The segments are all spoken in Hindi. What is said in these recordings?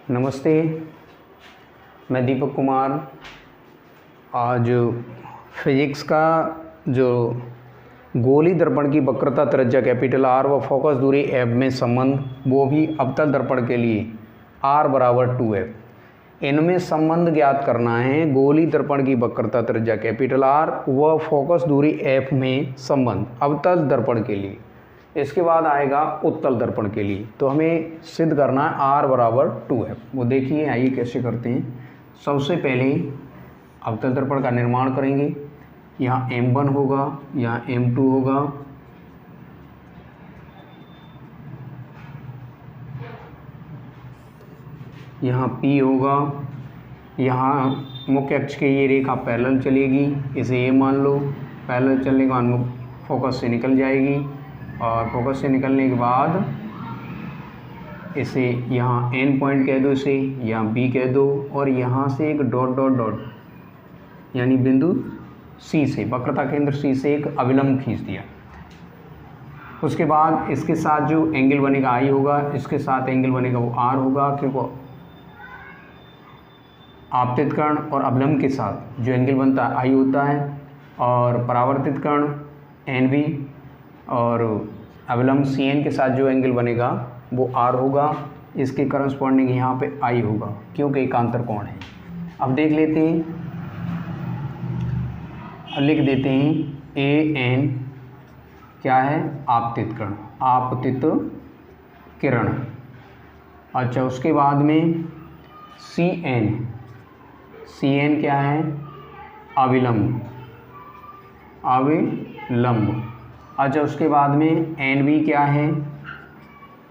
नमस्ते, मैं दीपक कुमार। आज फिजिक्स का जो गोली दर्पण की वक्रता त्रिज्या कैपिटल आर व फोकस दूरी एफ में संबंध, वो भी अवतल दर्पण के लिए आर बराबर 2f, इनमें संबंध ज्ञात करना है। गोली दर्पण की वक्रता त्रिज्या कैपिटल आर व फोकस दूरी एफ में संबंध अवतल दर्पण के लिए। इसके बाद आएगा उत्तल दर्पण के लिए, तो हमें सिद्ध करना है आर बराबर 2f। वो देखिए, आइए कैसे करते हैं। सबसे पहले अवतल दर्पण का निर्माण करेंगे। यहाँ m1 होगा, यहाँ m2 होगा, यहाँ p होगा। यहाँ मुख्य अक्ष के ये रेखा पैरेलल चलेगी, इसे a मान लो। पैरेलल चलने के बाद फोकस से निकल जाएगी, और फोकस से निकलने के बाद इसे यहाँ n पॉइंट कह दो, इसे यहाँ b कह दो, और यहाँ से एक डॉट डॉट डॉट यानी बिंदु C से, वक्रता केंद्र C से एक अभिलंब खींच दिया। उसके बाद इसके साथ जो एंगल बनेगा I होगा, इसके साथ एंगल बनेगा वो R होगा, क्योंकि आपतित कर्ण और अभिलंब के साथ जो एंगल बनता है I होता है, और परावर्तित कर्ण NB और अभिलंब CN के साथ जो एंगल बनेगा वो R होगा। इसके करस्पॉन्डिंग यहाँ पे I होगा, क्योंकि एकांतर कोण है। अब देख लेते हैं, लिख देते हैं AN क्या है? आपतित कर्ण, आपतित किरण। अच्छा, उसके बाद में CN क्या है? अविलंब, अविलंब। अच्छा, उसके बाद में NB क्या है?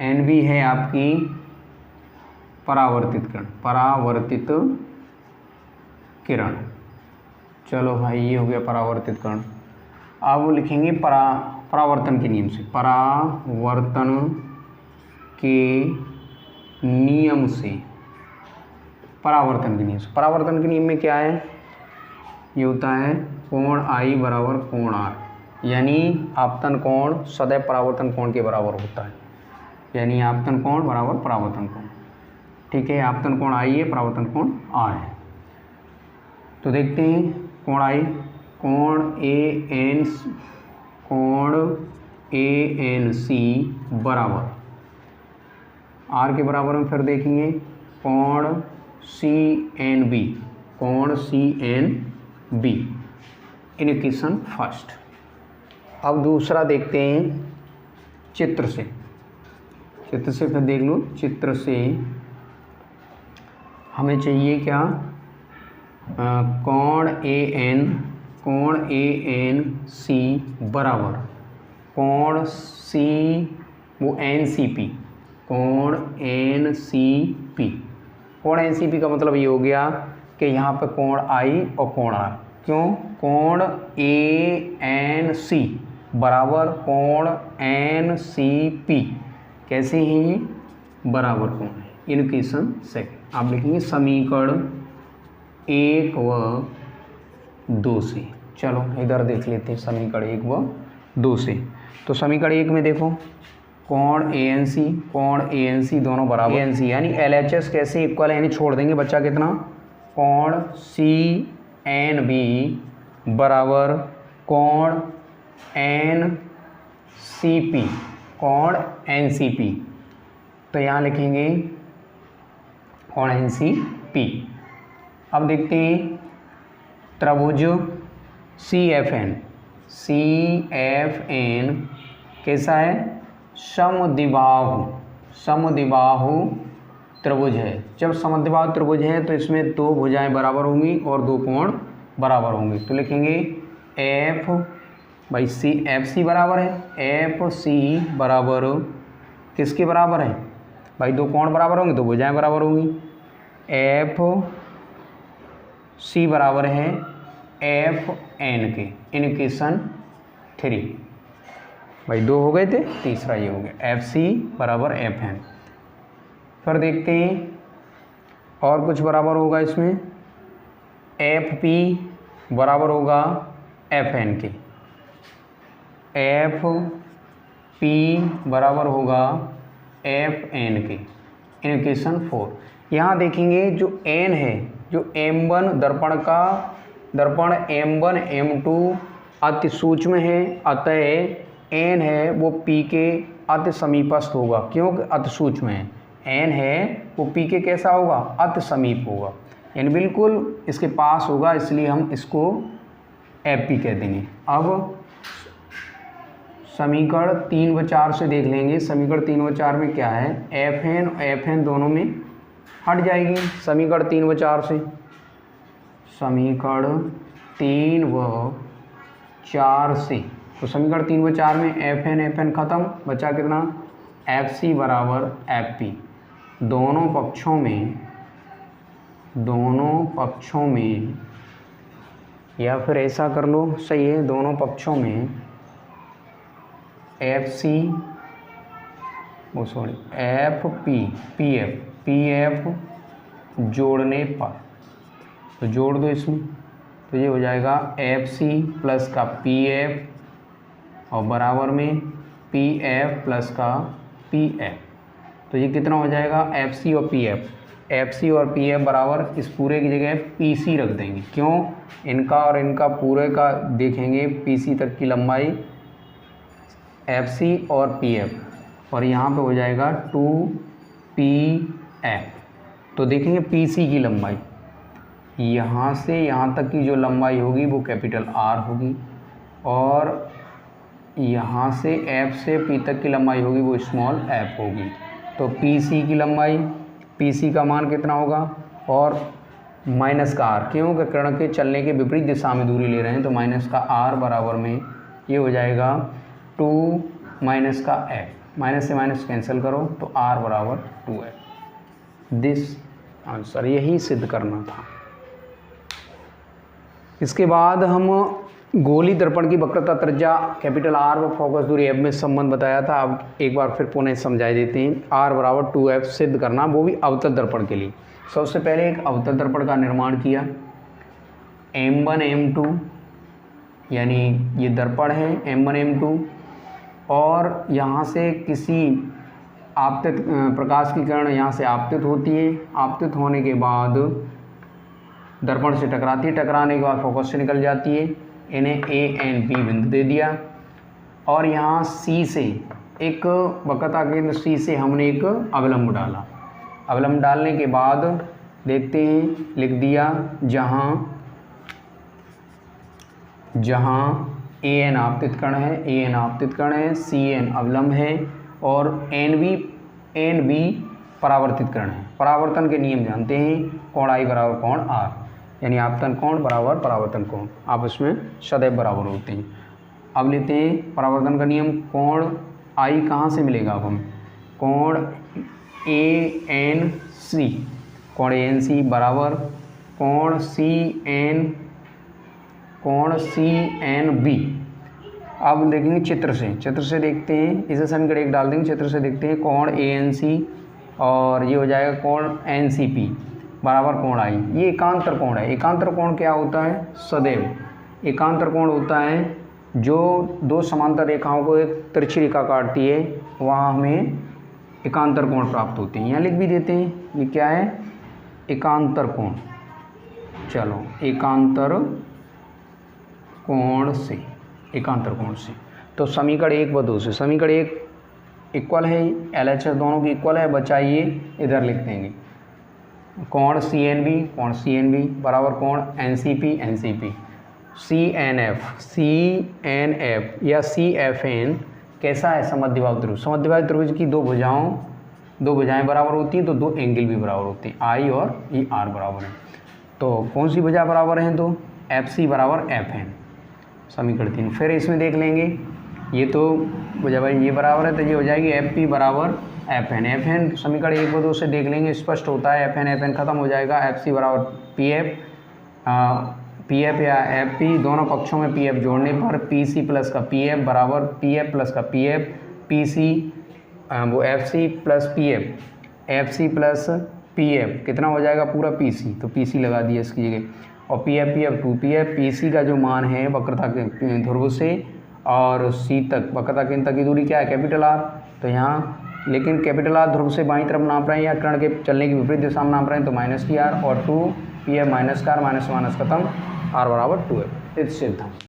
NB है आपकी परावर्तित किरण, परावर्तित किरण। चलो भाई, ये हो गया परावर्तित किरण। अब लिखेंगे परावर्तन के नियम से, परावर्तन के नियम से, परावर्तन के नियम से। परावर्तन के नियम में क्या है? ये होता है कोण I बराबर कोण R, यानी आपतन कोण सदैव परावर्तन कोण के बराबर होता है, यानी आपतन कोण बराबर परावर्तन कोण। ठीक है, आपतन कोण I है, परावर्तन कोण R है। तो देखते हैं कोण I, कोण ANC बराबर R के बराबर में फिर देखेंगे कोण CNB, कोण CNB, इक्वेशन फर्स्ट। अब दूसरा देखते हैं चित्र से, चित्र से फिर देख लो। चित्र से हमें चाहिए क्या? कोण ANC बराबर कोण C, वो NCP, कोण NCP। कोण NCP का मतलब ये हो गया कि यहाँ पे कोण I और कोण R, क्यों? कोण ANC बराबर कोण NCP, कैसे हैं ये? बराबर कोण है। इक्वेशन सेकंड आप लिखेंगे समीकरण 1 व 2 से। चलो इधर देख लेते हैं समीकरण 1 व 2 से। तो समीकरण 1 में देखो, कोण ANC दोनों बराबर, ANC यानी LHS कैसे इक्वल है, यानी छोड़ देंगे बच्चा कितना? कोण CNB बराबर कोण NCP, कोण NCP। तो यहाँ लिखेंगे कोण NCP। अब देखते हैं त्रिभुज CFN कैसा है? समद्विबाहु, समद्विबाहु त्रिभुज है। जब समद्विबाहु त्रिभुज है तो इसमें दो भुजाएं बराबर होंगी और दो कोण बराबर होंगे। तो लिखेंगे FC बराबर है, FC बराबर किसके बराबर है भाई? दो कोण बराबर होंगे, दो भुजाएं बराबर होंगी। FC बराबर है FN के, इक्वेशन 3। भाई दो हो गए थे, तीसरा ये हो गया, FC बराबर FN। फिर देखते हैं और कुछ बराबर होगा इसमें। FP बराबर होगा FN के, FP बराबर होगा FN के, इक्वेशन 4। यहाँ देखेंगे जो एन है, जो M1 दर्पण M1 M2 अति सूक्ष्म है, अतः एन है वो P के अति समीपस्थ होगा। क्यों? अति सूक्ष्म है, एन है वो P के कैसा होगा? अति समीप होगा, यानी बिल्कुल इसके पास होगा, इसलिए हम इसको FP कह देंगे। अब समीकरण 3 व 4 से देख लेंगे। समीकरण 3 व 4 में क्या है? FN और FN दोनों में हट जाएगी समीकरण 3 व 4 से। समीकरण 3 व 4 से, तो समीकरण 3 व 4 में FN खत्म, बचा कितना? FC बराबर FP। दोनों पक्षों में या फिर ऐसा कर लो, सही है, दोनों पक्षों में PF जोड़ने पर, तो जोड़ दो इसमें, तो ये हो जाएगा FC प्लस का PF और बराबर में PF प्लस का PF। तो ये कितना हो जाएगा? FC और PF बराबर, इस पूरे की जगह PC रख देंगे। क्यों? इनका और इनका पूरे का देखेंगे, PC तक की लंबाई FC और PF, और यहाँ पे हो जाएगा 2PF। तो देखेंगे PC की लंबाई, यहाँ से यहाँ तक की जो लंबाई होगी वो कैपिटल R होगी, और यहाँ से F से P तक की लंबाई होगी वो स्मॉल f होगी। तो PC की लंबाई, PC का मान कितना होगा? और माइनस का R, क्योंकि किरण के चलने के विपरीत दिशा में दूरी ले रहे हैं, तो माइनस का R बराबर में ये हो जाएगा 2 माइनस का f, माइनस से माइनस कैंसिल करो तो R बराबर 2f। दिस आंसर, यही सिद्ध करना था। इसके बाद हम गोली दर्पण की वक्रता त्रिज्या कैपिटल R व फोकस दूरी f में संबंध बताया था। अब एक बार फिर पुनः समझाई देते हैं। R बराबर 2f सिद्ध करना, वो भी अवतल दर्पण के लिए। सबसे पहले एक अवतल दर्पण का निर्माण किया, M1 M2, यानी ये दर्पण है M1 M2, और यहाँ से किसी आपतित प्रकाश की किरण यहाँ से आपतित होती है, आपतित होने के बाद दर्पण से टकराती है, टकराने के बाद फोकस से निकल जाती है। इन्हें A एंड B बिंदु दे दिया, और यहाँ C से एक वक्रता केंद्र C से हमने एक अवलंब डाला। अवलंब डालने के बाद देखते हैं, लिख दिया जहाँ AN आपतित कण है, CN अवलंब है, और NB परावर्तित कण है। परावर्तन के नियम जानते हैं, कोण I बराबर कोण R, यानी आपतन कोण बराबर परावर्तन कोण, आपस में सदैव बराबर होते हैं। अब लेते हैं परावर्तन का नियम। कोण I कहाँ से मिलेगा? अब हम कोण ANC बराबर कोण CNB। अब देखेंगे चित्र से देखते हैं, इसे समीकरण 1 डाल देंगे, चित्र से देखते हैं। कोण ANC और ये हो जाएगा कोण NCP बराबर कोण I। ये एकांतर कोण है। एकांतर कोण क्या होता है? सदैव एकांतर कोण होता है जो दो समांतर रेखाओं को एक तिरछी रेखा काटती है, वहाँ हमें एकांतर कोण प्राप्त होते हैं। यहाँ लिख भी देते हैं, ये क्या है? एकांतर कोण। चलो, एकांतर कोण से तो समीकरण 1 व 2 से, समीकरण 1 इक्वल है, LHS दोनों की इक्वल है, बचाइए इधर लिख देंगे। कोण CNB बराबर कोण NCP। CNF या CFN कैसा है? समद्विबाहु त्रिभुज। समद्विबाहु त्रिभुज की दो भुजाएं बराबर होती हैं, तो दो एंगल भी बराबर होते हैं, I और ये R बराबर है। तो कौन सी भुजा बराबर हैं? तो FC बराबर FN, समीकरण 3। फिर इसमें देख लेंगे, ये तो भुजा भाई ये बराबर है, तो ये हो जाएगी FP बराबर FN समीकरण 1 व 2 से देख लेंगे, स्पष्ट होता है। FN खत्म हो जाएगा, FC बराबर PF या FP, दोनों पक्षों में PF जोड़ने पर PC प्लस का PF बराबर PF प्लस का PF, PC वो FC प्लस PF कितना हो जाएगा? पूरा PC, तो PC लगा दिया इसकी जगह, और PF 2PF। PC का जो मान है वक्रता के ध्रुव से और C तक, वक्रता केंद्र तक की दूरी क्या है? कैपिटल R, तो यहाँ लेकिन कैपिटल आर ध्रुव से बाईं तरफ नाप रहे हैं या कण के चलने की विपरीत दिशा में नाप रहे हैं तो माइनस की आर, और 2 पी है माइनस का आर, माइनस माइनस खत्म, आर बराबर 2 है। सिद्ध।